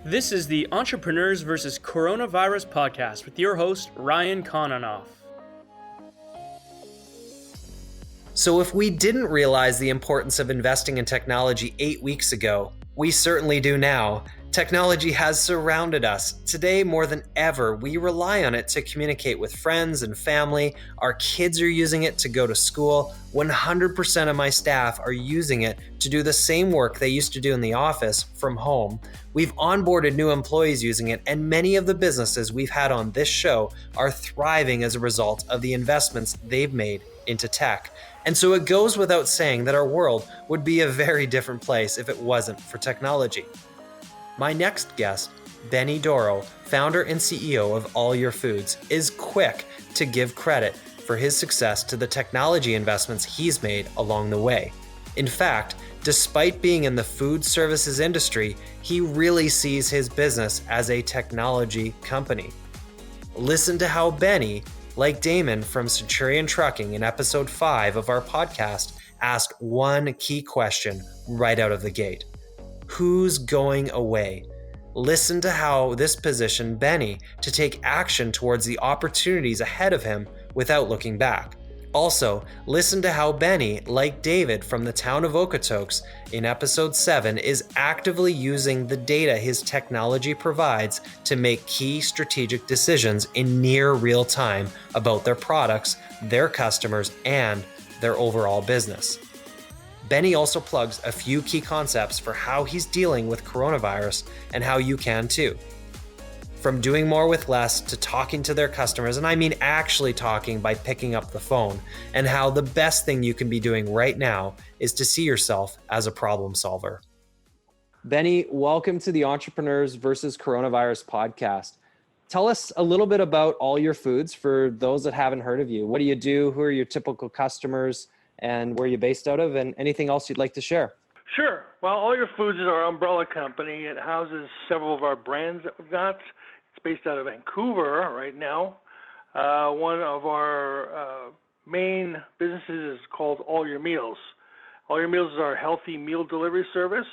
This is the Entrepreneurs vs. Coronavirus podcast with your host, Ryan Kononoff. So if we didn't realize the importance of investing in technology 8 weeks ago, we certainly do now. Technology has surrounded us. Today, more than ever, we rely on it to communicate with friends and family. Our kids are using it to go to school. 100% of my staff are using it to do the same work they used to do in the office from home. We've onboarded new employees using it, and many of the businesses we've had on this show are thriving as a result of the investments they've made into tech. And so it goes without saying that our world would be a very different place if it wasn't for technology. My next guest, Benny Doro, founder and CEO of All Your Foods, is quick to give credit for his success to the technology investments he's made along the way. In fact, despite being in the food services industry, he really sees his business as a technology company. Listen to how Benny, like Damon from Centurion Trucking in episode 5 of our podcast, asked one key question right out of the gate. Who's going away? Listen to how this positioned Benny to take action towards the opportunities ahead of him without looking back. Also, listen to how Benny, like David from the town of Okotoks in episode 7, is actively using the data his technology provides to make key strategic decisions in near real time about their products, their customers, and their overall business. Benny also plugs a few key concepts for how he's dealing with coronavirus and how you can too. From doing more with less to talking to their customers, and I mean actually talking by picking up the phone, and how the best thing you can be doing right now is to see yourself as a problem solver. Benny, welcome to the Entrepreneurs vs. Coronavirus podcast. Tell us a little bit about All Your Foods for those that haven't heard of you. What do you do? Who are your typical customers? And where you're based out of, and anything else you'd like to share? Sure. Well, All Your Foods is our umbrella company. It houses several of our brands that we've got. It's based out of Vancouver right now. One of our main businesses is called All Your Meals. All Your Meals is our healthy meal delivery service.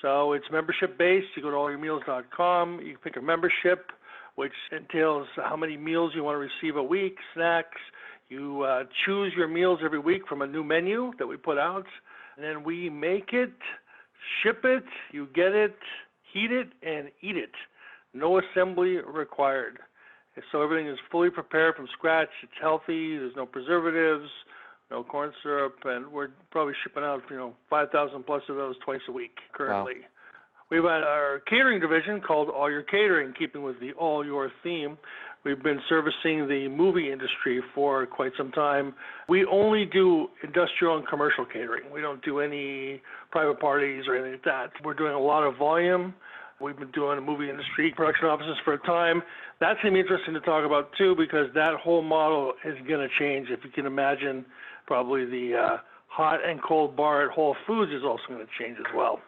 So it's membership-based. You go to allyourmeals.com. You pick a membership, which entails how many meals you want to receive a week, snacks. You choose your meals every week from a new menu that we put out, and then we make it, ship it, you get it, heat it, and eat it. No assembly required. So everything is fully prepared from scratch. It's healthy. There's no preservatives, no corn syrup, and we're probably shipping out 5,000 plus of those twice a week currently. Wow. We've got our catering division called All Your Catering, keeping with the All Your theme. We've been servicing the movie industry for quite some time. We only do industrial and commercial catering. We don't do any private parties or anything like that. We're doing a lot of volume. We've been doing movie industry production offices for a time. That's going to be interesting to talk about too, because that whole model is going to change. If you can imagine, probably the hot and cold bar at Whole Foods is also going to change as well.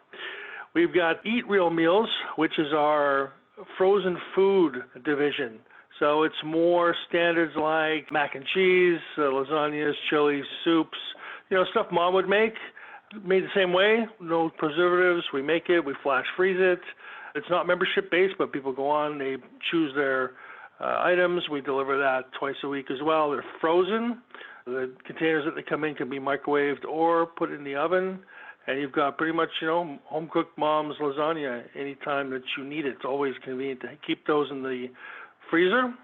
We've got Eat Real Meals, which is our frozen food division. So it's more standards like mac and cheese, lasagnas, chili, soups, stuff mom would make, made the same way, no preservatives. We make it, we flash freeze it. It's not membership based, but people go on, they choose their items. We deliver that twice a week as well. They're frozen. The containers that they come in can be microwaved or put in the oven. And you've got pretty much, home-cooked mom's lasagna anytime that you need it. It's always convenient to keep those in the freezer.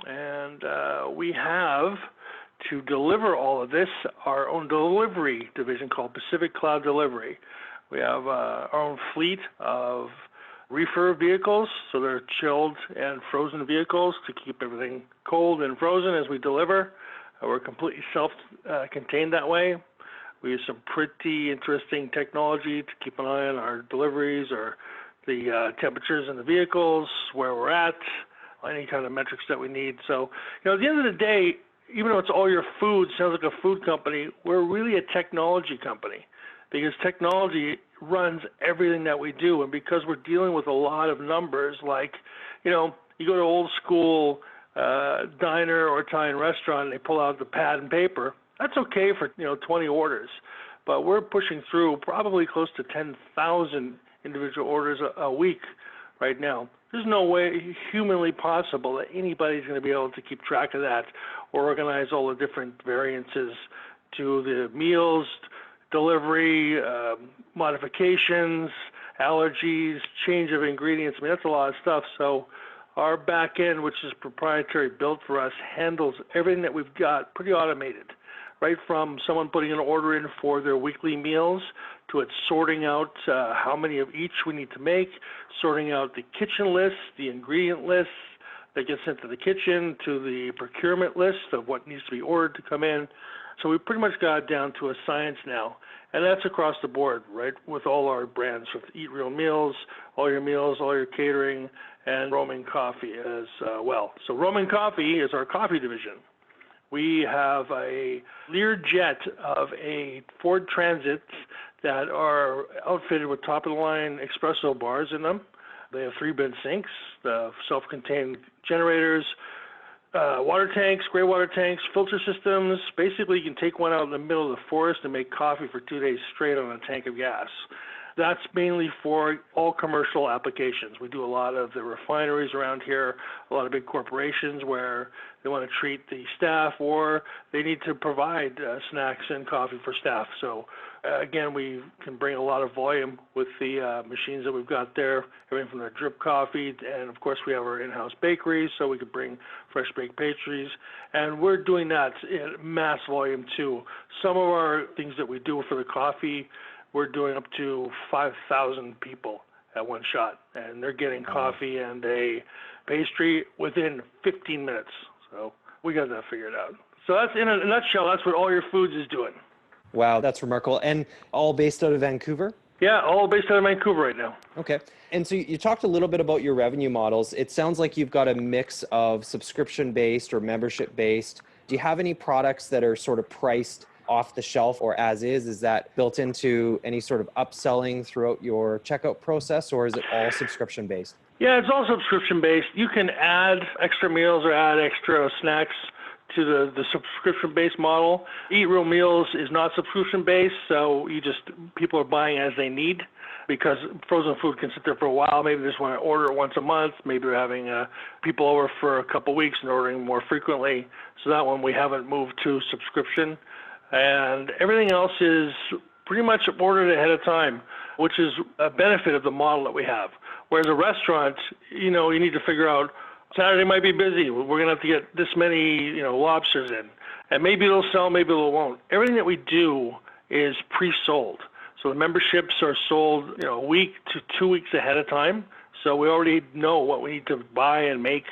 And we have, to deliver all of this, our own delivery division called Pacific Cloud Delivery. We have our own fleet of reefer vehicles, so they're chilled and frozen vehicles to keep everything cold and frozen as we deliver. We're completely self-contained that way. We use some pretty interesting technology to keep an eye on our deliveries or the temperatures in the vehicles, where we're at, any kind of metrics that we need. So, at the end of the day, even though it's All Your Food, sounds like a food company, we're really a technology company, because technology runs everything that we do. And because we're dealing with a lot of numbers, like, you go to old school diner or Italian restaurant and they pull out the pad and paper, that's okay for 20 orders, but we're pushing through probably close to 10,000 individual orders a week right now. There's no way humanly possible that anybody's going to be able to keep track of that or organize all the different variances to the meals, delivery, modifications, allergies, change of ingredients. I mean, that's a lot of stuff. So our back end, which is proprietary built for us, handles everything that we've got pretty automated, right from someone putting an order in for their weekly meals to it sorting out how many of each we need to make, sorting out the kitchen list, the ingredient list that gets sent to the kitchen, to the procurement list of what needs to be ordered to come in. So we pretty much got it down to a science now. And that's across the board, right, with all our brands, with Eat Real Meals, all your catering, and Roaming Coffee as well. So Roaming Coffee is our coffee division. We have a Learjet of a Ford Transit that are outfitted with top-of-the-line espresso bars in them. They have 3-bin sinks, self-contained generators, water tanks, gray water tanks, filter systems. Basically, you can take one out in the middle of the forest and make coffee for 2 days straight on a tank of gas. That's mainly for all commercial applications. We do a lot of the refineries around here, a lot of big corporations where they want to treat the staff or they need to provide snacks and coffee for staff. So again, we can bring a lot of volume with the machines that we've got there, everything from the drip coffee, and of course we have our in-house bakeries, so we could bring fresh baked pastries, and we're doing that in mass volume too. Some of our things that we do for the coffee, we're doing up to 5,000 people at one shot, and they're getting coffee and a pastry within 15 minutes. So we got that figured out. So that's, in a nutshell, that's what All Your Foods is doing. Wow, that's remarkable. And all based out of Vancouver? Yeah, all based out of Vancouver right now. Okay. And so you talked a little bit about your revenue models. It sounds like you've got a mix of subscription-based or membership-based. Do you have any products that are sort of priced off the shelf or as is? Is that built into any sort of upselling throughout your checkout process, or is it all subscription-based? Yeah, it's all subscription-based. You can add extra meals or add extra snacks to the subscription-based model. Eat Real Meals is not subscription-based, so people are buying as they need, because frozen food can sit there for a while. Maybe they just want to order it once a month. Maybe they're having people over for a couple weeks and ordering more frequently. So that one we haven't moved to subscription. And everything else is pretty much ordered ahead of time, which is a benefit of the model that we have. Whereas a restaurant, you need to figure out, Saturday might be busy. We're going to have to get this many, lobsters in. And maybe it'll sell, maybe it won't. Everything that we do is pre-sold. So the memberships are sold, a week to 2 weeks ahead of time. So we already know what we need to buy and make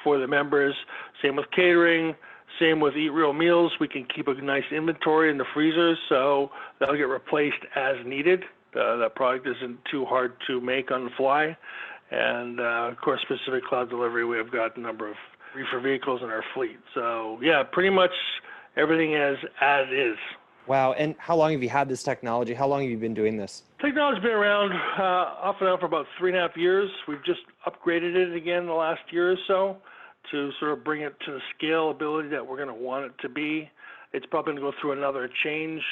for the members. Same with catering. Same with Eat Real Meals. We can keep a nice inventory in the freezers, so that'll get replaced as needed. That product isn't too hard to make on the fly. And, of course, Pacific Cloud Delivery, we have got a number of reefer vehicles in our fleet. So, yeah, pretty much everything is as is. Wow. And how long have you had this technology? How long have you been doing this? Technology's been around off and on for about 3.5 years. We've just upgraded it again the last year or so to sort of bring it to the scalability that we're going to want it to be. It's probably going to go through another change.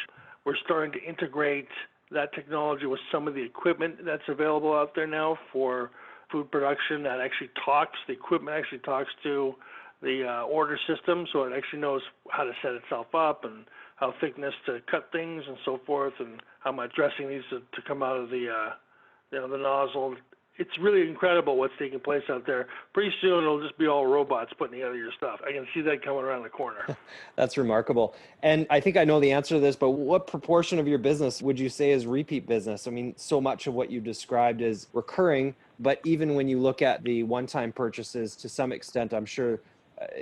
We're starting to integrate that technology with some of the equipment that's available out there now for food production that actually talks. The equipment actually talks to the order system, so it actually knows how to set itself up and how thickness to cut things and so forth, and how much dressing needs to come out of the nozzle. It's really incredible what's taking place out there. Pretty soon it'll just be all robots putting together your stuff. I can see that coming around the corner. That's remarkable. And I think I know the answer to this, but what proportion of your business would you say is repeat business? I mean, so much of what you described is recurring, but even when you look at the one-time purchases, to some extent, I'm sure,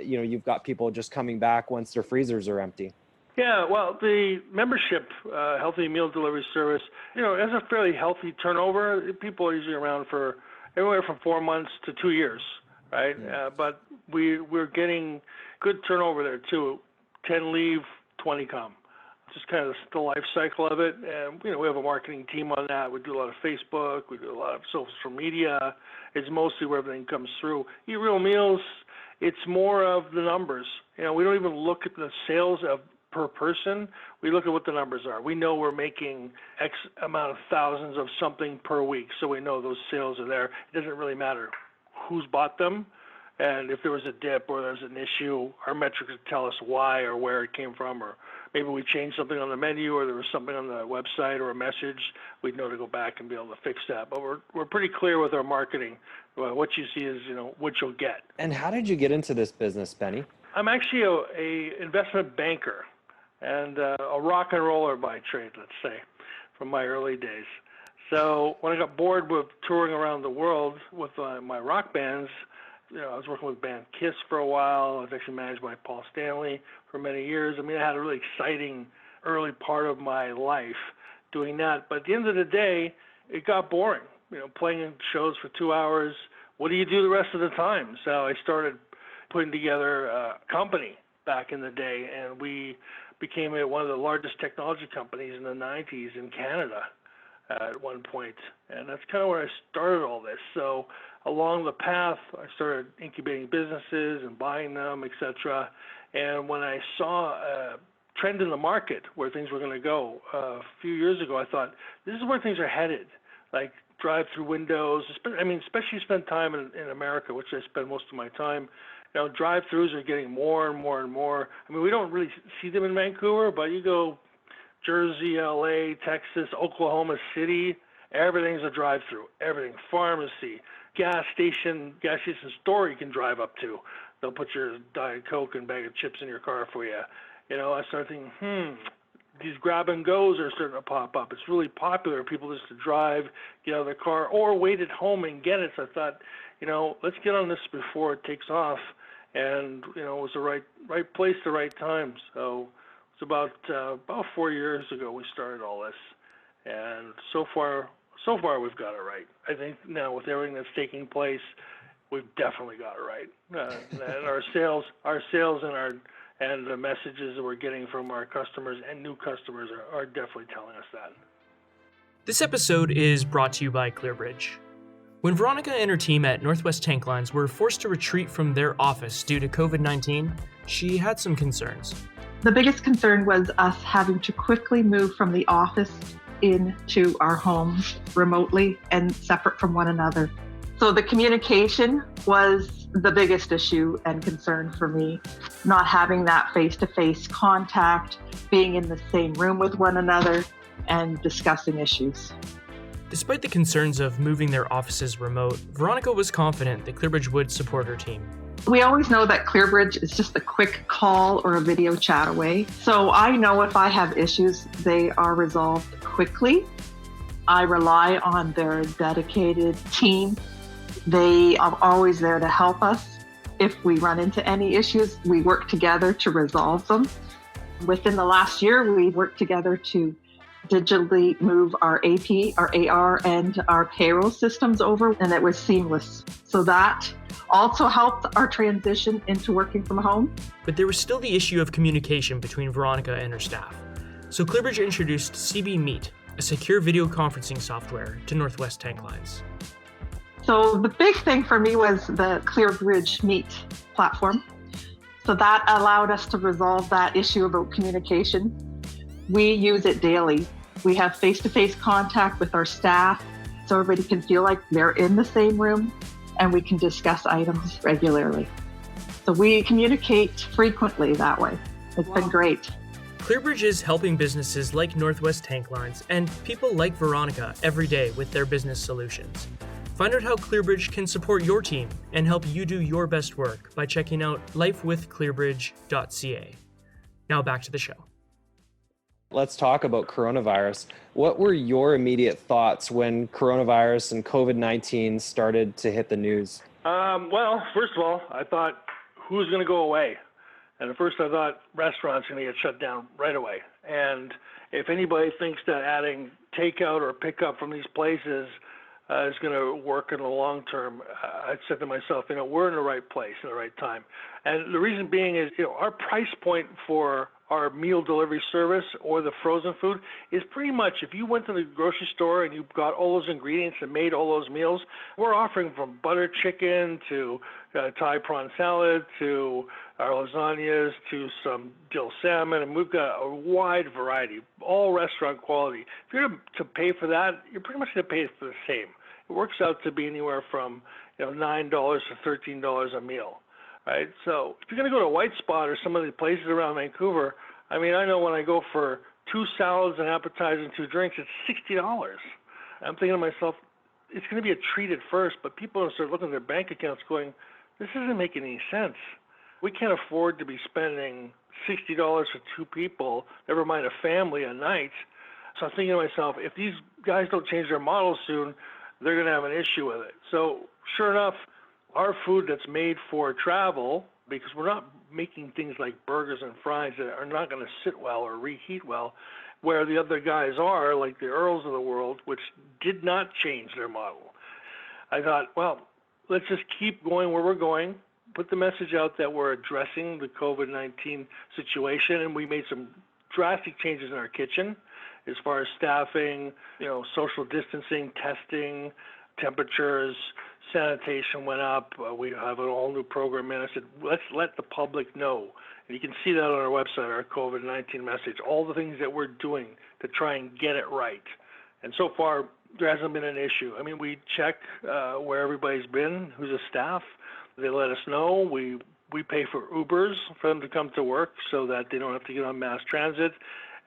you've got people just coming back once their freezers are empty. Yeah, well, the membership healthy meal delivery service, has a fairly healthy turnover. People are usually around for anywhere from 4 months to 2 years, right? Yeah. But we're getting good turnover there too. 10 leave, 20 come. Just kind of the life cycle of it. And, we have a marketing team on that. We do a lot of Facebook. We do a lot of social media. It's mostly where everything comes through. Eat Real Meals, it's more of the numbers. We don't even look at the sales of per person. We look at what the numbers are. We know we're making X amount of thousands of something per week, so we know those sales are there. It doesn't really matter who's bought them, and if there was a dip or there's an issue, our metrics would tell us why or where it came from, or maybe we changed something on the menu or there was something on the website or a message. We'd know to go back and be able to fix that. But we're pretty clear with our marketing. What you see is what you'll get. And how did you get into this business, Benny? I'm actually a investment banker and a rock and roller by trade, let's say, from my early days. So when I got bored with touring around the world with my rock bands, I was working with band Kiss for a while. I was actually managed by Paul Stanley for many years. I mean, I had a really exciting early part of my life doing that. But at the end of the day, it got boring. Playing in shows for 2 hours. What do you do the rest of the time? So I started putting together a company back in the day, and we became one of the largest technology companies in the 90s in Canada at one point. And that's kind of where I started all this. So along the path, I started incubating businesses and buying them, etc. And when I saw a trend in the market where things were going to go a few years ago, I thought, this is where things are headed. Like drive-through windows, especially spend time in America, which I spend most of my time. Drive-throughs are getting more and more and more. I mean, we don't really see them in Vancouver, but you go Jersey, LA, Texas, Oklahoma City, everything's a drive-through. Everything, pharmacy, gas station store you can drive up to. They'll put your Diet Coke and bag of chips in your car for you. I started thinking, these grab and goes are starting to pop up. It's really popular. People just to drive, get out of their car, or wait at home and get it. So I thought, let's get on this before it takes off. And it was the right place, the right time. So it's about 4 years ago we started all this, and so far we've got it right. I think now with everything that's taking place, we've definitely got it right. And our sales and the messages that we're getting from our customers and new customers are definitely telling us that. This episode is brought to you by ClearBridge. When Veronica and her team at Northwest Tank Lines were forced to retreat from their office due to COVID-19, she had some concerns. The biggest concern was us having to quickly move from the office into our homes remotely and separate from one another. So the communication was the biggest issue and concern for me. Not having that face-to-face contact, being in the same room with one another, and discussing issues. Despite the concerns of moving their offices remote, Veronica was confident that ClearBridge would support her team. We always know that ClearBridge is just a quick call or a video chat away. So I know if I have issues, they are resolved quickly. I rely on their dedicated team. They are always there to help us. If we run into any issues, we work together to resolve them. Within the last year, we worked together to digitally move our AP, our AR, and our payroll systems over, and it was seamless. So that also helped our transition into working from home. But there was still the issue of communication between Veronica and her staff. So ClearBridge introduced CB Meet, a secure video conferencing software, to Northwest Tank Lines. So the big thing for me was the ClearBridge Meet platform. So that allowed us to resolve that issue about communication. We use it daily. We have face-to-face contact with our staff, so everybody can feel like they're in the same room, and we can discuss items regularly. So we communicate frequently that way. It's been great. ClearBridge is helping businesses like Northwest Tank Lines and people like Veronica every day with their business solutions. Find out how ClearBridge can support your team and help you do your best work by checking out lifewithclearbridge.ca. Now back to the show. Let's talk about coronavirus. What were your immediate thoughts when coronavirus and COVID-19 started to hit the news? Well, first of all, I thought, who's going to go away? And at first I thought restaurants are going to get shut down right away. And if anybody thinks that adding takeout or pickup from these places is going to work in the long term, I said to myself, we're in the right place at the right time. And the reason being is, our price point for our meal delivery service or the frozen food is pretty much if you went to the grocery store and you got all those ingredients and made all those meals, we're offering from butter chicken to Thai prawn salad to our lasagnas to some dill salmon, and we've got a wide variety, all restaurant quality. If you're to pay for that, you're pretty much going to pay for the same. It works out to be anywhere from $9 to $13 a meal. Right, so if you're going to go to White Spot or some of the places around Vancouver, I mean, I know when I go for 2 salads, an appetizer, and 2 drinks, it's $60. I'm thinking to myself, it's going to be a treat at first, but people are going to start looking at their bank accounts going, this isn't making any sense. We can't afford to be spending $60 for 2 people, never mind a family a night. So I'm thinking to myself, if these guys don't change their model soon, they're going to have an issue with it. So sure enough, our food that's made for travel, because we're not making things like burgers and fries that are not going to sit well or reheat well, where the other guys are, like the Earls of the world, which did not change their model. I thought, well, let's just keep going where we're going, put the message out that we're addressing the COVID-19 situation, and we made some drastic changes in our kitchen as far as staffing, social distancing, testing, temperatures, sanitation went up. We have an all-new program in. I said, let's let the public know. And you can see that on our website, our COVID-19 message, all the things that we're doing to try and get it right. And so far, there hasn't been an issue. I mean, we check where everybody's been, who's a staff. They let us know. We pay for Ubers for them to come to work so that they don't have to get on mass transit.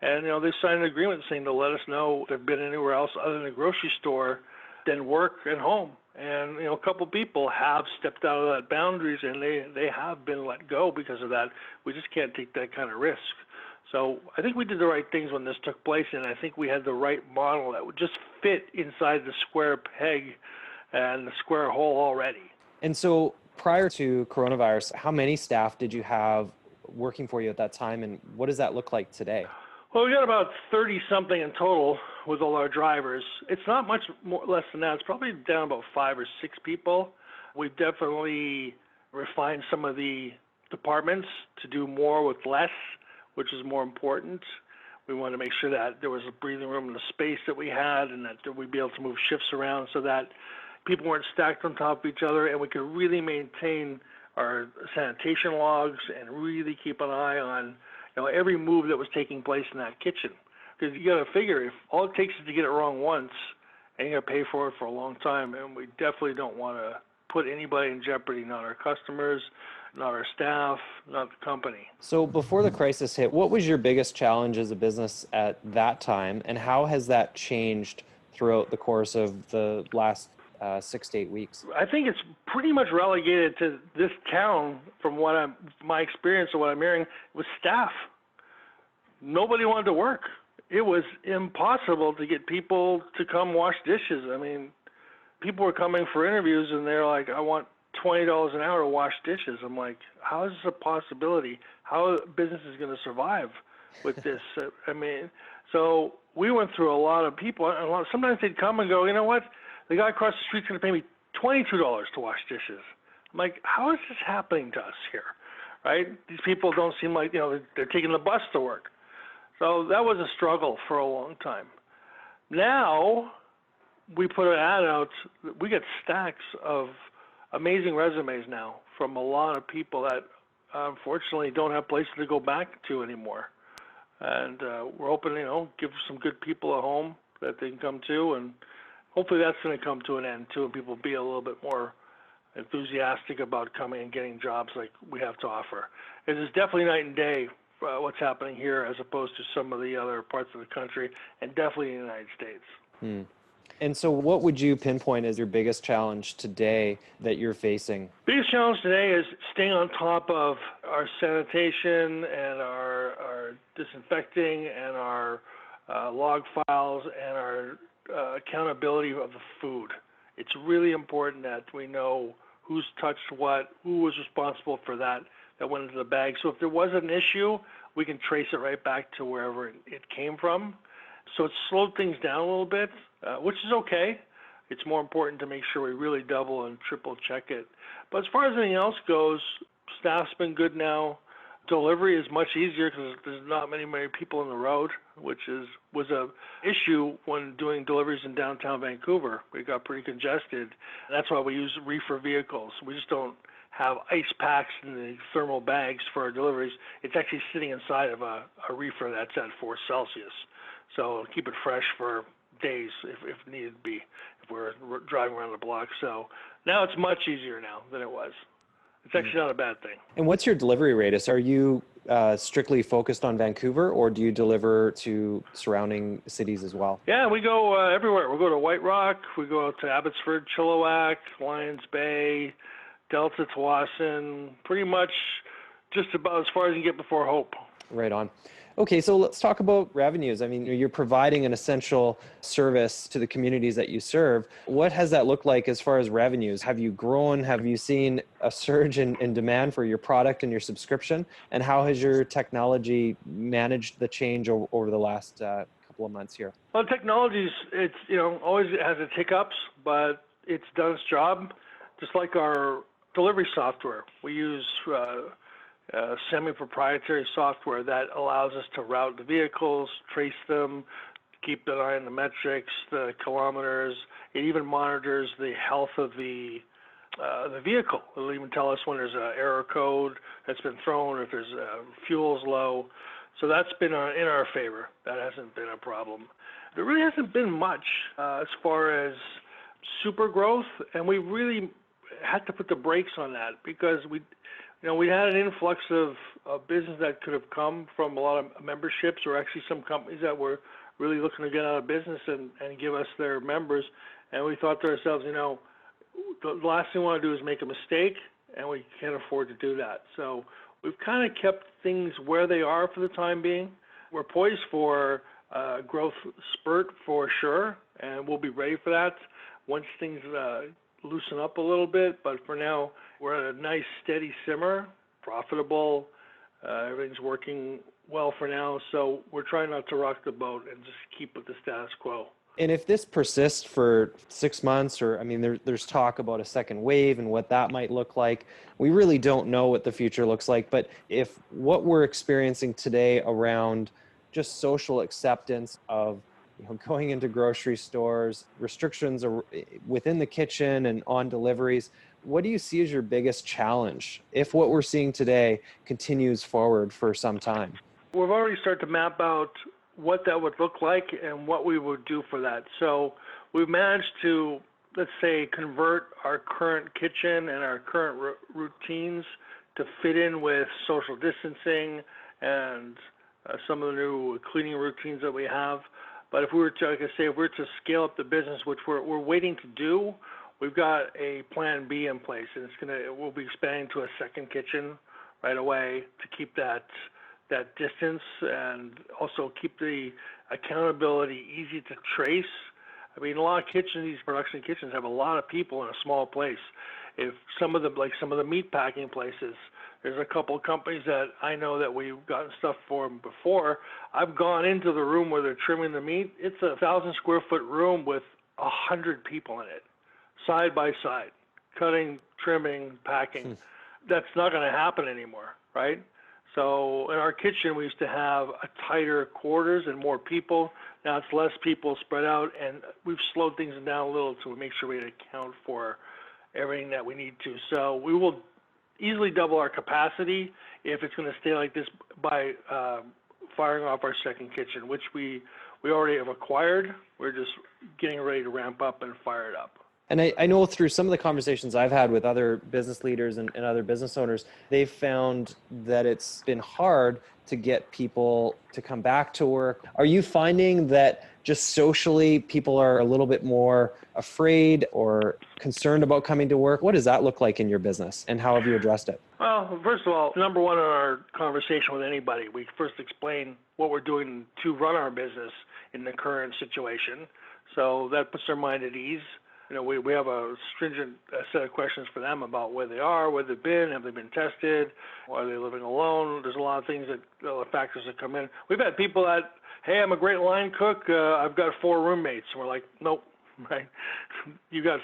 And, they signed an agreement saying to let us know if they've been anywhere else other than the grocery store than work and home. And, a couple people have stepped out of that boundaries, and they have been let go because of that. We just can't take that kind of risk. So I think we did the right things when this took place, and I think we had the right model that would just fit inside the square peg and the square hole already. And so prior to coronavirus, how many staff did you have working for you at that time, and what does that look like today? Well, we got about 30-something in total with all our drivers. It's not much less than that. It's probably down about 5 or 6 people. We've definitely refined some of the departments to do more with less, which is more important. We wanted to make sure that there was a breathing room in the space that we had and that we'd be able to move shifts around so that people weren't stacked on top of each other, and we could really maintain our sanitation logs and really keep an eye on every move that was taking place in that kitchen. Because you got to figure, if all it takes is to get it wrong once, and you're going to pay for it for a long time, and we definitely don't want to put anybody in jeopardy, not our customers, not our staff, not the company. So before the crisis hit, what was your biggest challenge as a business at that time, and how has that changed throughout the course of the last 6 to 8 weeks? I think it's pretty much relegated to this town from my experience and what I'm hearing with staff. Nobody wanted to work. It was impossible to get people to come wash dishes. I mean, people were coming for interviews and they're like, I want $20 an hour to wash dishes. I'm like, how is this a possibility? How a business is going to survive with this? So we went through a lot of people, and sometimes they'd come and go, you know what? The guy across the street's going to pay me $22 to wash dishes. I'm like, how is this happening to us here, right? These people don't seem like, they're taking the bus to work. So that was a struggle for a long time. Now, we put an ad out. We get stacks of amazing resumes now from a lot of people that unfortunately don't have places to go back to anymore. And we're hoping, give some good people a home that they can come to, and hopefully that's going to come to an end too, and people be a little bit more enthusiastic about coming and getting jobs like we have to offer. It is definitely night and day what's happening here as opposed to some of the other parts of the country, and definitely in the United States. And so what would you pinpoint as your biggest challenge today that you're facing? Biggest challenge today is staying on top of our sanitation and our disinfecting and our log files and our accountability of the food. It's really important that we know who's touched what, who was responsible for that went into the bag. So if there was an issue, we can trace it right back to wherever it came from. So it's slowed things down a little bit, which is okay. It's more important to make sure we really double and triple check it. But as far as anything else goes, staff's been good now. Delivery is much easier because there's not many people on the road, which was a issue when doing deliveries in downtown Vancouver. We got pretty congested. That's why we use reefer vehicles. We just don't have ice packs in the thermal bags for our deliveries. It's actually sitting inside of a reefer that's at 4 Celsius. So it'll keep it fresh for days if needed be, if we're driving around the block. So now it's much easier now than it was. It's actually not a bad thing. And what's your delivery radius? Are you strictly focused on Vancouver, or do you deliver to surrounding cities as well? Yeah, we go everywhere. We go to White Rock, we go to Abbotsford, Chilliwack, Lions Bay, Delta, Tsawwassen, pretty much just about as far as you can get before Hope. Right on. Okay, so let's talk about revenues. I mean, you're providing an essential service to the communities that you serve. What has that looked like as far as revenues? Have you grown? Have you seen a surge in demand for your product and your subscription? And how has your technology managed the change over the last couple of months here? Well, technology's, it's, always has its hiccups, but it's done its job. Just like our delivery software, we use semi-proprietary software that allows us to route the vehicles, trace them, keep an eye on the metrics, the kilometers. It even monitors the health of the vehicle. It'll even tell us when there's an error code that's been thrown, if there's fuel's low. So that's been in our favor. That hasn't been a problem. There really hasn't been much as far as super growth, and we really had to put the brakes on that because we had an influx of business that could have come from a lot of memberships, or actually some companies that were really looking to get out of business and give us their members. And we thought to ourselves, the last thing we want to do is make a mistake, and we can't afford to do that. So we've kind of kept things where they are for the time being. We're poised for a growth spurt for sure, and we'll be ready for that once things loosen up a little bit. But for now, we're at a nice steady simmer, profitable. Everything's working well for now. So we're trying not to rock the boat and just keep with the status quo. And if this persists for 6 months, or there's talk about a second wave and what that might look like, we really don't know what the future looks like. But if what we're experiencing today around just social acceptance of going into grocery stores, restrictions within the kitchen and on deliveries, what do you see as your biggest challenge if what we're seeing today continues forward for some time? We've already started to map out what that would look like and what we would do for that. So we've managed to, let's say, convert our current kitchen and our current routines to fit in with social distancing and some of the new cleaning routines that we have. But if we were to, like I say, if we were to scale up the business, which we're waiting to do, we've got a plan B in place, and we'll be expanding to a second kitchen right away to keep that distance and also keep the accountability easy to trace. I mean, a lot of these production kitchens have a lot of people in a small place. If some of the meat packing places, there's a couple of companies that I know that we've gotten stuff for them before. I've gone into the room where they're trimming the meat. It's a 1,000 square foot room with 100 people in it, side by side, cutting, trimming, packing. That's not going to happen anymore, right? So in our kitchen, we used to have a tighter quarters and more people. Now it's less people spread out, and we've slowed things down a little to make sure we account for everything that we need to. So we will easily double our capacity if it's going to stay like this by firing off our second kitchen, which we already have acquired. We're just getting ready to ramp up and fire it up. And I know through some of the conversations I've had with other business leaders and other business owners, they've found that it's been hard to get people to come back to work. Are you finding that just socially people are a little bit more afraid or concerned about coming to work? What does that look like in your business, and how have you addressed it? Well, first of all, number one in our conversation with anybody, we first explain what we're doing to run our business in the current situation. So that puts their mind at ease. We have a stringent set of questions for them about where they are, where they've been, have they been tested, are they living alone? There's a lot of things factors that come in. We've had people that, hey, I'm a great line cook. I've got 4 roommates. And we're like, nope, right? You got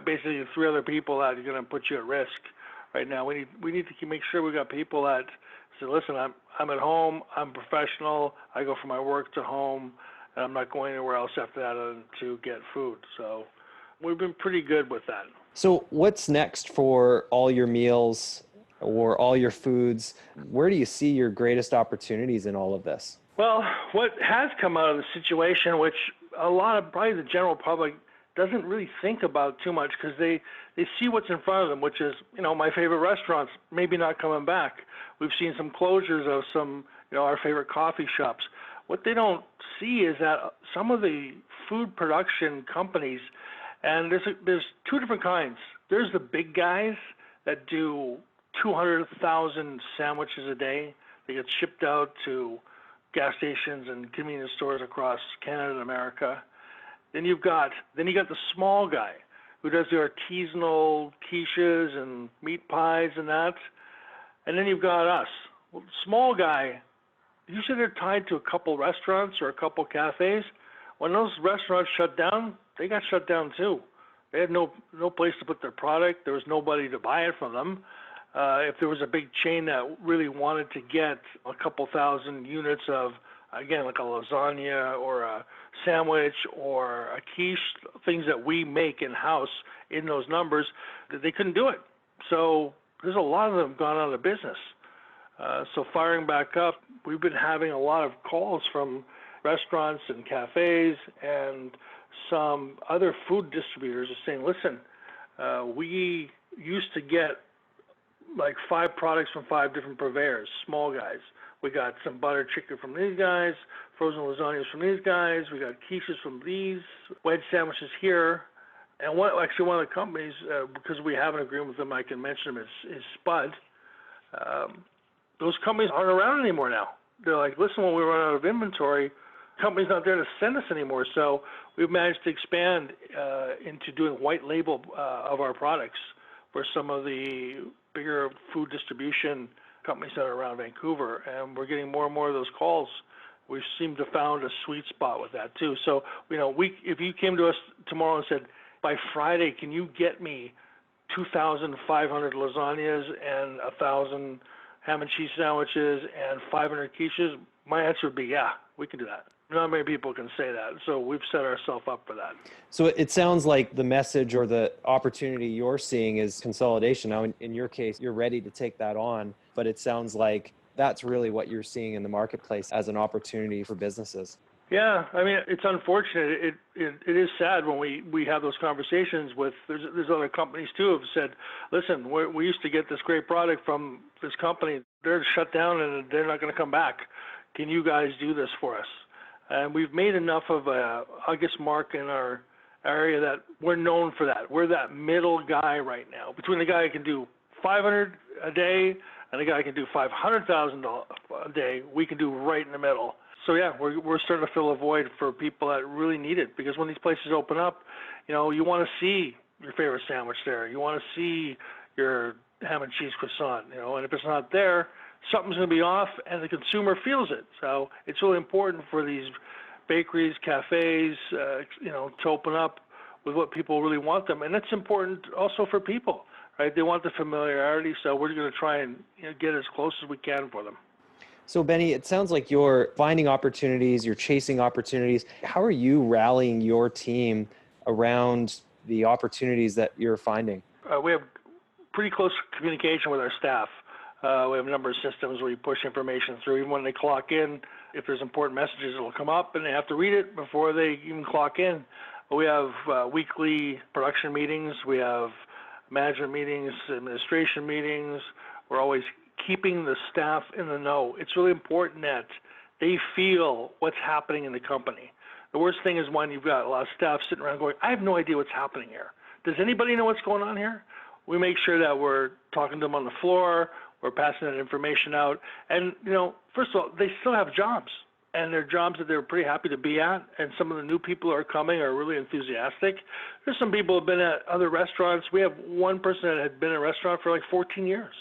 basically 3 other people that are going to put you at risk, right now. We need to make sure we got people that say, listen, I'm at home, I'm professional, I go from my work to home, and I'm not going anywhere else after that to get food. So we've been pretty good with that. So what's next for all your meals or all your foods? Where do you see your greatest opportunities in all of this? Well, what has come out of the situation, which a lot of probably the general public doesn't really think about too much because they see what's in front of them, which is, my favorite restaurants maybe not coming back. We've seen some closures of some, our favorite coffee shops. What they don't see is that some of the food production companies, and there's two different kinds. There's the big guys that do 200,000 sandwiches a day. They get shipped out to gas stations and convenience stores across Canada and America. Then you got the small guy who does the artisanal quiches and meat pies and that. And then you've got us. Well, the small guy, usually they're tied to a couple restaurants or a couple cafes. When those restaurants shut down, they got shut down too. They had no place to put their product. There was nobody to buy it from them. If there was a big chain that really wanted to get a couple thousand units of, again, like a lasagna or a sandwich or a quiche, things that we make in-house in those numbers, they couldn't do it. So there's a lot of them gone out of business. So firing back up, we've been having a lot of calls from restaurants and cafes and some other food distributors are saying, listen, we used to get like 5 products from 5 different purveyors, small guys. We got some buttered chicken from these guys, frozen lasagnas from these guys. We got quiches from these, wedge sandwiches here. And one of the companies, because we have an agreement with them, I can mention them, is Spud. Those companies aren't around anymore now. They're like, listen, when we run out of inventory, company's not there to send us anymore. So we've managed to expand into doing white label of our products for some of the bigger food distribution companies that are around Vancouver, and we're getting more and more of those calls. We seem to have found a sweet spot with that too. So, if you came to us tomorrow and said, by Friday, can you get me 2,500 lasagnas and 1,000 ham and cheese sandwiches and 500 quiches, my answer would be, yeah, we can do that. Not many people can say that, so we've set ourselves up for that. So it sounds like the message or the opportunity you're seeing is consolidation. Now, in your case, you're ready to take that on, but it sounds like that's really what you're seeing in the marketplace as an opportunity for businesses. Yeah, I mean, it's unfortunate. It is sad when we have those conversations with, there's other companies too have said, listen, we used to get this great product from this company. They're shut down and they're not going to come back. Can you guys do this for us? And we've made enough of a, mark in our area that we're known for that. We're that middle guy right now. Between the guy who can do 500 a day and the guy who can do 500,000 a day, we can do right in the middle. So yeah, we're starting to fill a void for people that really need it, because when these places open up, you want to see your favorite sandwich there. You want to see your ham and cheese croissant, and if it's not there, something's going to be off, and the consumer feels it. So it's really important for these bakeries, cafes, to open up with what people really want them. And that's important also for people, right? They want the familiarity, so we're going to try and get as close as we can for them. So Benny, it sounds like you're finding opportunities, you're chasing opportunities. How are you rallying your team around the opportunities that you're finding? We have pretty close communication with our staff. We have a number of systems where you push information through. Even when they clock in, if there's important messages, it'll come up and they have to read it before they even clock in. We have weekly production meetings. We have management meetings, administration meetings. We're always keeping the staff in the know. It's really important that they feel what's happening in the company. The worst thing is when you've got a lot of staff sitting around going, I have no idea what's happening here. Does anybody know what's going on here? We make sure that we're talking to them on the floor, we're passing that information out. And, first of all, they still have jobs, and they're jobs that they're pretty happy to be at. And some of the new people who are coming are really enthusiastic. There's some people who have been at other restaurants. We have one person that had been in a restaurant for like 14 years.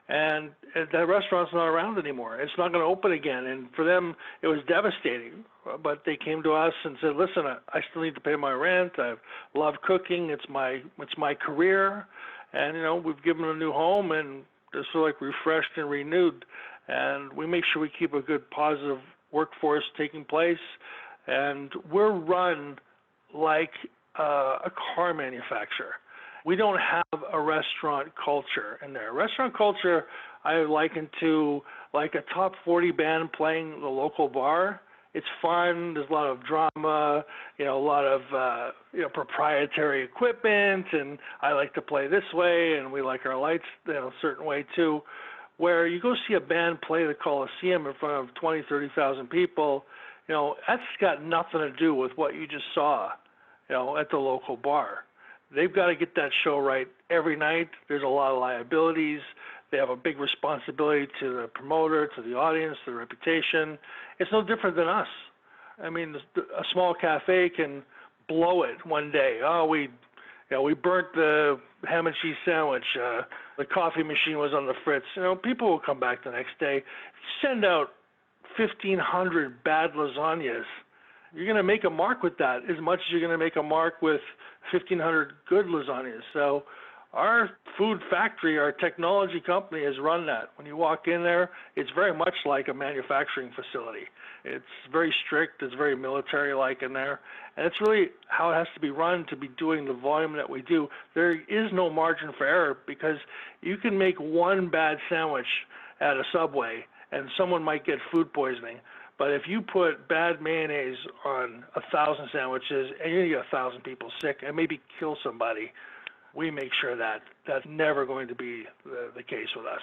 And that restaurant's not around anymore. It's not going to open again. And for them, it was devastating. But they came to us and said, listen, I still need to pay my rent. I love cooking. It's my career. And, we've given them a new home and they're sort of like refreshed and renewed. And we make sure we keep a good positive workforce taking place. And we're run like a car manufacturer. We don't have a restaurant culture in there. Restaurant culture I liken to like a top 40 band playing the local bar. It's fun. There's a lot of drama, a lot of proprietary equipment, and I like to play this way, and we like our lights a certain way too. Where you go see a band play the Coliseum in front of 20, 30,000 people, that's got nothing to do with what you just saw, at the local bar. They've got to get that show right every night. There's a lot of liabilities. They have a big responsibility to the promoter, to the audience, to the reputation. It's no different than us. I mean, a small cafe can blow it one day. Oh, we burnt the ham and cheese sandwich. The coffee machine was on the fritz. People will come back the next day. Send out 1,500 bad lasagnas. You're going to make a mark with that as much as you're going to make a mark with 1,500 good lasagnas. So our food factory, our technology company has run that. When you walk in there, it's very much like a manufacturing facility. It's very strict. It's very military-like in there. And it's really how it has to be run to be doing the volume that we do. There is no margin for error because you can make one bad sandwich at a Subway and someone might get food poisoning. But if you put bad mayonnaise on 1,000 sandwiches and you get 1,000 people sick and maybe kill somebody, we make sure that that's never going to be the case with us.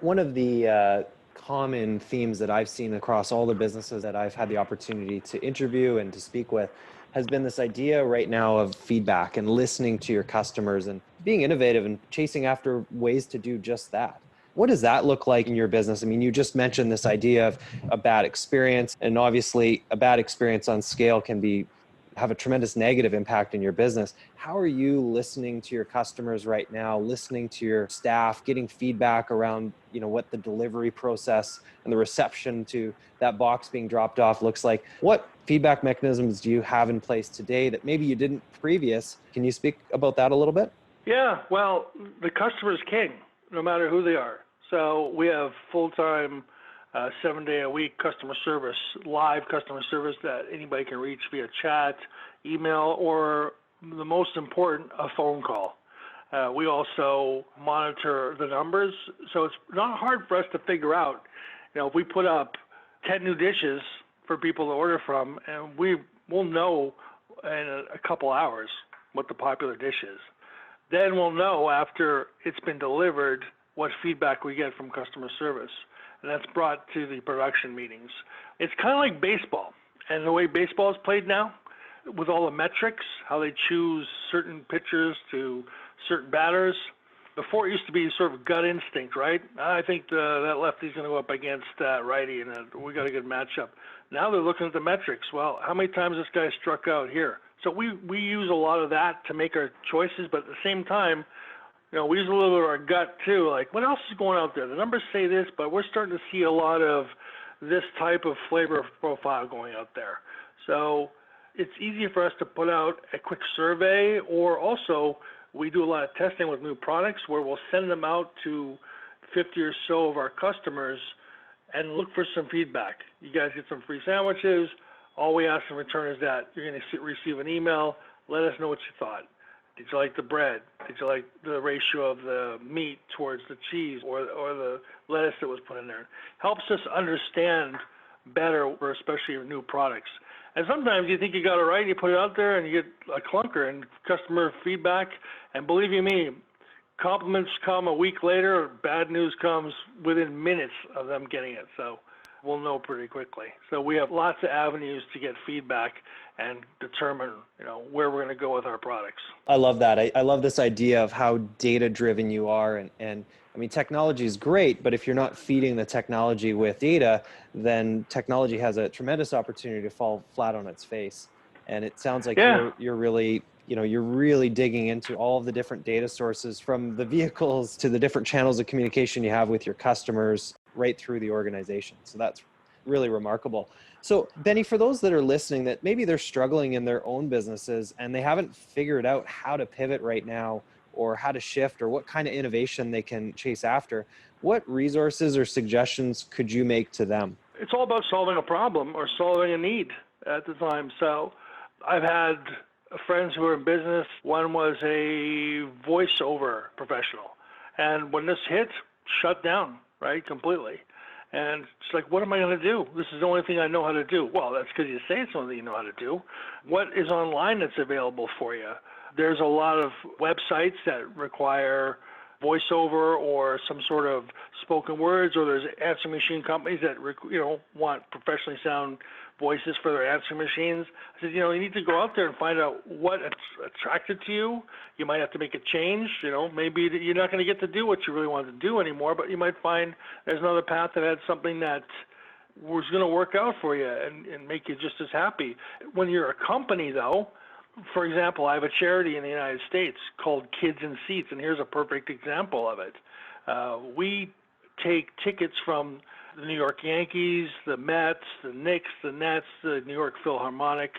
One of the common themes that I've seen across all the businesses that I've had the opportunity to interview and to speak with has been this idea right now of feedback and listening to your customers and being innovative and chasing after ways to do just that. What does that look like in your business? I mean, you just mentioned this idea of a bad experience, and obviously a bad experience on scale can have a tremendous negative impact in your business. How are you listening to your customers right now, listening to your staff, getting feedback around, what the delivery process and the reception to that box being dropped off looks like? What feedback mechanisms do you have in place today that maybe you didn't previous? Can you speak about that a little bit? Yeah, well, the customer is king, no matter who they are. So we have full-time, 7-day-a-week customer service, live customer service that anybody can reach via chat, email, or the most important, a phone call. We also monitor the numbers, so it's not hard for us to figure out, if we put up 10 new dishes for people to order from, and we'll know in a couple hours what the popular dish is. Then we'll know after it's been delivered what feedback we get from customer service. And that's brought to the production meetings. It's kind of like baseball. And the way baseball is played now, with all the metrics, how they choose certain pitchers to certain batters. Before it used to be sort of gut instinct, right? I think that lefty's going to go up against that righty, and we got a good matchup. Now they're looking at the metrics. Well, how many times this guy struck out here? So we use a lot of that to make our choices, but at the same time, we use a little bit of our gut too. Like, what else is going out there? The numbers say this, but we're starting to see a lot of this type of flavor profile going out there. So it's easier for us to put out a quick survey, or also we do a lot of testing with new products where we'll send them out to 50 or so of our customers and look for some feedback. You guys get some free sandwiches. All we ask in return is that you're going to receive an email. Let us know what you thought. Did you like the bread? Did you like the ratio of the meat towards the cheese or the lettuce that was put in there? Helps us understand better, especially new products. And sometimes you think you got it right, you put it out there and you get a clunker and customer feedback. And believe you me, compliments come a week later, bad news comes within minutes of them getting it. So we'll know pretty quickly. So we have lots of avenues to get feedback and determine, where we're going to go with our products. I love that. I love this idea of how data-driven you are. And I mean, technology is great, but if you're not feeding the technology with data, then technology has a tremendous opportunity to fall flat on its face. And it sounds like you're really, you're really digging into all of the different data sources, from the vehicles to the different channels of communication you have with your customers right through the organization. So that's really remarkable. So Benny, for those that are listening that maybe they're struggling in their own businesses and they haven't figured out how to pivot right now, or how to shift or what kind of innovation they can chase after, what resources or suggestions could you make to them? It's all about solving a problem or solving a need at the time. So I've had friends who are in business. One was a voiceover professional. And when this hit, shut down, right, completely. And it's like, what am I going to do? This is the only thing I know how to do. Well, that's because you say it's the only thing you know how to do. What is online that's available for you? There's a lot of websites that require voiceover or some sort of spoken words, or there's answering machine companies that want professionally sound voices for their answering machines. I said, you need to go out there and find out what attracted to you. You might have to make a change. Maybe you're not going to get to do what you really want to do anymore, but you might find there's another path that had something that was going to work out for you and make you just as happy. When you're a company, though, for example, I have a charity in the United States called Kids in Seats, and here's a perfect example of it. We take tickets from the New York Yankees, the Mets, the Knicks, the Nets, the New York Philharmonic,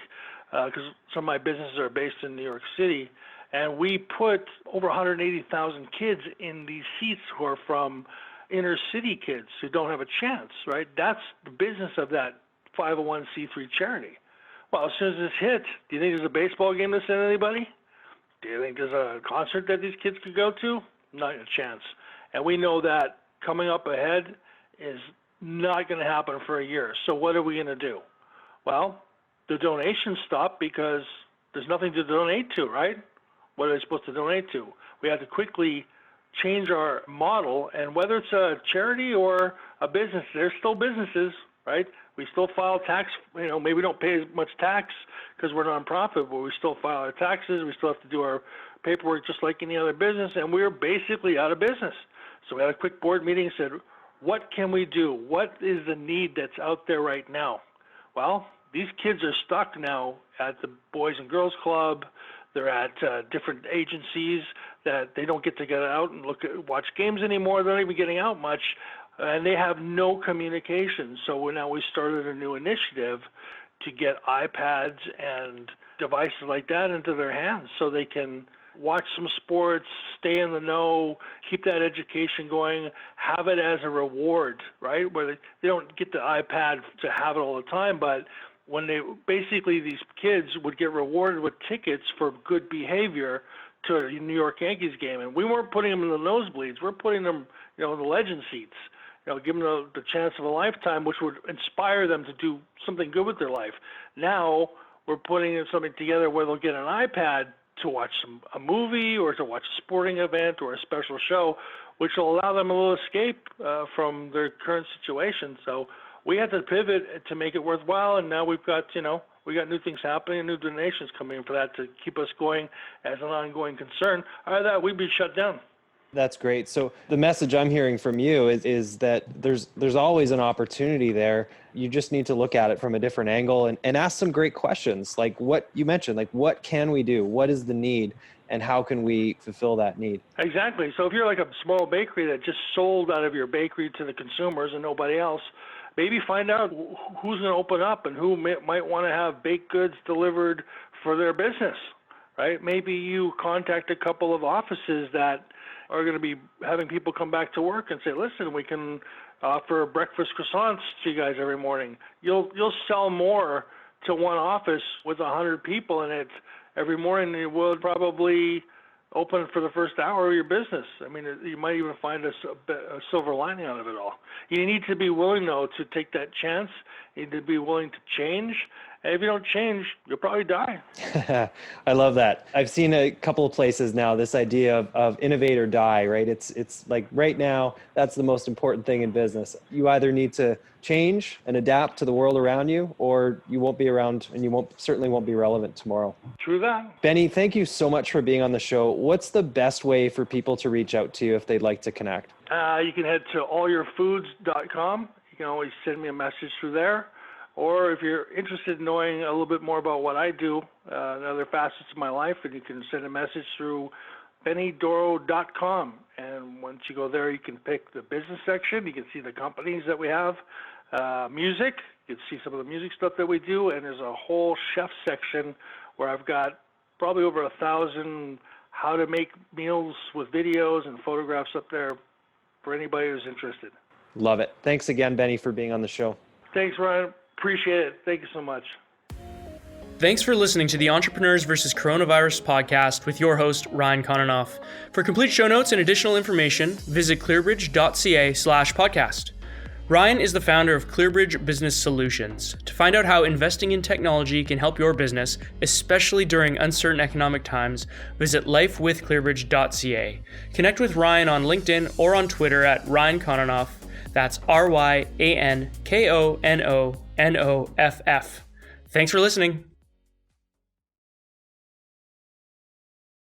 because some of my businesses are based in New York City, and we put over 180,000 kids in these seats who are from inner city kids who don't have a chance, right? That's the business of that 501c3 charity. Well, as soon as this hit, do you think there's a baseball game to send anybody? Do you think there's a concert that these kids could go to? Not a chance. And we know that coming up ahead is not going to happen for a year. So what are we going to do? Well, the donations stop because there's nothing to donate to, right? What are they supposed to donate to? We have to quickly change our model, and whether it's a charity or a business, they're still businesses, right? We still file tax, maybe we don't pay as much tax because we're nonprofit, but we still file our taxes. We still have to do our paperwork just like any other business, and we're basically out of business. So we had a quick board meeting and said, what can we do? What is the need that's out there right now? Well, these kids are stuck now at the Boys and Girls Club. They're at different agencies that they don't get to get out and watch games anymore. They're not even getting out much. And they have no communication. So now we started a new initiative to get iPads and devices like that into their hands so they can watch some sports, stay in the know, keep that education going, have it as a reward, right? Where they don't get the iPad to have it all the time, but when these kids would get rewarded with tickets for good behavior to a New York Yankees game. And we weren't putting them in the nosebleeds. We're putting them, in the legend seats. Give them the chance of a lifetime, which would inspire them to do something good with their life. Now we're putting something together where they'll get an iPad to watch a movie or to watch a sporting event or a special show, which will allow them a little escape from their current situation. So we had to pivot to make it worthwhile, and now we've got, we got new things happening and new donations coming in for that to keep us going as an ongoing concern. Other than that, we'd be shut down. That's great. So the message I'm hearing from you is that there's always an opportunity there. You just need to look at it from a different angle and ask some great questions, like what you mentioned, like what can we do? What is the need? And how can we fulfill that need? Exactly. So if you're like a small bakery that just sold out of your bakery to the consumers and nobody else, maybe find out who's going to open up and who might want to have baked goods delivered for their business, right? Maybe you contact a couple of offices that are going to be having people come back to work and say, listen, we can offer breakfast croissants to you guys every morning. You'll sell more to one office with 100 people in it every morning. You will probably open for the first hour of your business. I mean, you might even find a silver lining out of it all. You need to be willing, though, to take that chance. You need to be willing to change. And if you don't change, you'll probably die. I love that. I've seen a couple of places now, this idea of innovate or die, right? It's like right now, that's the most important thing in business. You either need to change and adapt to the world around you, or you won't be around and you certainly won't be relevant tomorrow. True that. Benny, thank you so much for being on the show. What's the best way for people to reach out to you if they'd like to connect? You can head to allyourfoods.com. You can always send me a message through there. Or if you're interested in knowing a little bit more about what I do, and other facets of my life, and you can send a message through bennydoro.com. And once you go there, you can pick the business section. You can see the companies that we have, music. You can see some of the music stuff that we do. And there's a whole chef section where I've got probably over 1,000 how to make meals with videos and photographs up there for anybody who's interested. Love it. Thanks again, Benny, for being on the show. Thanks, Ryan. Appreciate it. Thank you so much. Thanks for listening to the Entrepreneurs vs. Coronavirus podcast with your host, Ryan Kononoff. For complete show notes and additional information, visit clearbridge.ca/podcast. Ryan is the founder of ClearBridge Business Solutions. To find out how investing in technology can help your business, especially during uncertain economic times, visit lifewithclearbridge.ca. Connect with Ryan on LinkedIn or on Twitter at Ryan Kononoff. That's RyanKononoff. Thanks for listening.